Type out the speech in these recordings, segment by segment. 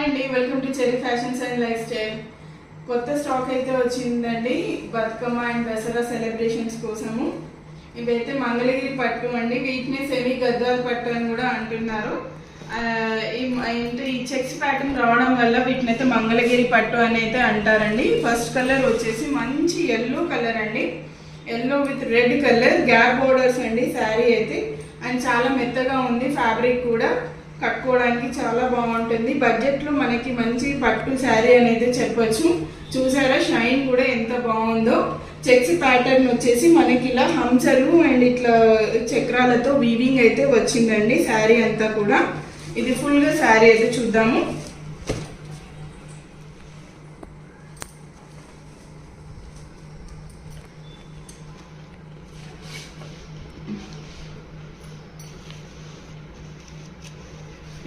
అండి, welcome to cherry fashions and life style. కొత్త stock అయితే వచ్చిందండి బతుకమ్మ అండ్ దసరా సెలబ్రేషన్స్ కోసము. ఇవైతే మంగళగిరి పట్టు అండి, వీటిని సెమీ గద్వాల్ పట్టు అని కూడా అంటున్నారు. ఈ చెక్స్ ప్యాటర్న్ రావడం వల్ల వీటిని అయితే మంగళగిరి పట్టు అని అయితే అంటారండి. ఫస్ట్ కలర్ వచ్చేసి మంచి ఎల్లో కలర్ అండి, yellow with red colour gap borders అండి శారీ అయితే. అండ్ చాలా మెత్తగా ఉంది, ఫ్యాబ్రిక్ కూడా కట్టుకోవడానికి చాలా బాగుంటుంది. బడ్జెట్లో మనకి మంచి పట్టు శారీ అనేది చెప్పొచ్చు. చూసారా షైన్ కూడా ఎంత బాగుందో. చెక్స్ ప్యాటర్న్ వచ్చేసి మనకి ఇలా హంసలు అండ్ ఇట్లా చక్రాలతో వీవింగ్ అయితే వచ్చిందండి శారీ అంతా కూడా. ఇది ఫుల్గా శారీ అయితే చూద్దాము.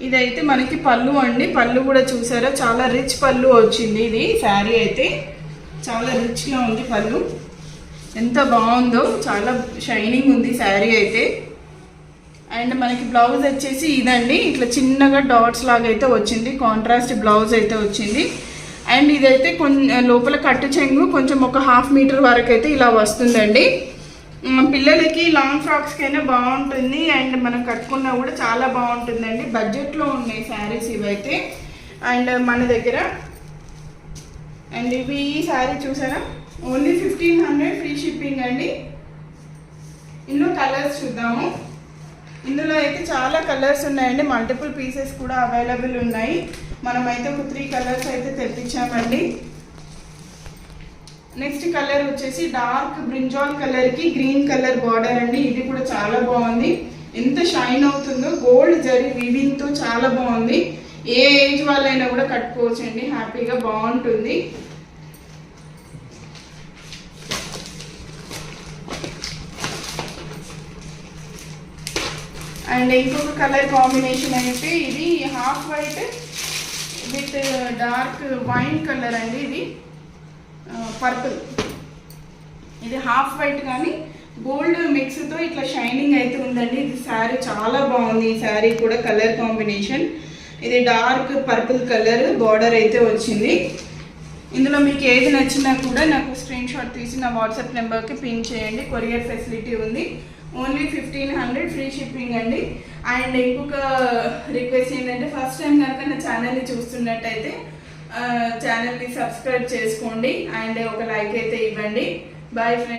ఇదైతే మనకి పళ్ళు అండి, పళ్ళు కూడా చూసారా చాలా రిచ్ పళ్ళు వచ్చింది. ఇది శారీ అయితే చాలా రిచ్గా ఉంది, పళ్ళు ఎంత బాగుందో, చాలా షైనింగ్ ఉంది శారీ అయితే. అండ్ మనకి బ్లౌజ్ వచ్చేసి ఇదండి, ఇట్లా చిన్నగా డాట్స్ లాగా అయితే వచ్చింది, కాంట్రాస్ట్ బ్లౌజ్ అయితే వచ్చింది. అండ్ ఇదైతే కొంచెం లోపల కట్టు చెంగు కొంచెం ఒక 1/2 మీటర్ వరకు అయితే ఇలా వస్తుందండి. పిల్లలకి లాంగ్ ఫ్రాక్స్కి అయినా బాగుంటుంది అండ్ మనం కట్టుకున్నా కూడా చాలా బాగుంటుందండి. బడ్జెట్లో ఉన్నాయి శారీస్ ఇవైతే. అండ్ మన దగ్గర అండ్ ఇవి ఈ శారీ చూసారా ఓన్లీ 1500 ఫ్రీ షిప్పింగ్ అండి. ఇందులో కలర్స్ చూద్దాము. ఇందులో అయితే చాలా కలర్స్ ఉన్నాయండి, మల్టిపుల్ పీసెస్ కూడా అవైలబుల్ ఉన్నాయి. మనమైతే ఒక 3 కలర్స్ అయితే తెప్పించామండి. నెక్స్ట్ కలర్ వచ్చేసి డార్క్ బ్రింజాల్ కలర్కి గ్రీన్ కలర్ బార్డర్ అండి. ఇది కూడా చాలా బాగుంది, ఎంత షైన్ అవుతుందో, గోల్డ్ జరీ వీవింగ్తో చాలా బాగుంది. ఏ ఏజ్ వాళ్ళైనా కూడా కట్టుకోవచ్చు అండి, హ్యాపీగా బాగుంటుంది. అండ్ ఇంకొక కలర్ కాంబినేషన్ అయితే ఇది half white with dark wine colour అండి. ఇది పర్పుల్, ఇది హాఫ్ వైట్ కానీ గోల్డ్ మిక్స్తో ఇట్లా షైనింగ్ అయితే ఉందండి. ఇది శారీ చాలా బాగుంది, ఈ శారీ కూడా కలర్ కాంబినేషన్. ఇది డార్క్ పర్పుల్ కలర్ బార్డర్ అయితే వచ్చింది. ఇందులో మీకు ఏది నచ్చినా కూడా నాకు స్క్రీన్ షాట్ తీసి నా వాట్సాప్ నెంబర్కి పిన్ చేయండి, కొరియర్ ఫెసిలిటీ ఉంది. ఓన్లీ 1500 ఫ్రీ షిప్పింగ్ అండి. అండ్ ఇంకొక రిక్వెస్ట్ ఏంటంటే, ఫస్ట్ టైం కనుక నా ఛానల్ని చూస్తున్నట్టయితే ఛానల్ని సబ్స్క్రైబ్ చేసుకోండి అండ్ ఒక లైక్ అయితే ఇవ్వండి. Boy friends.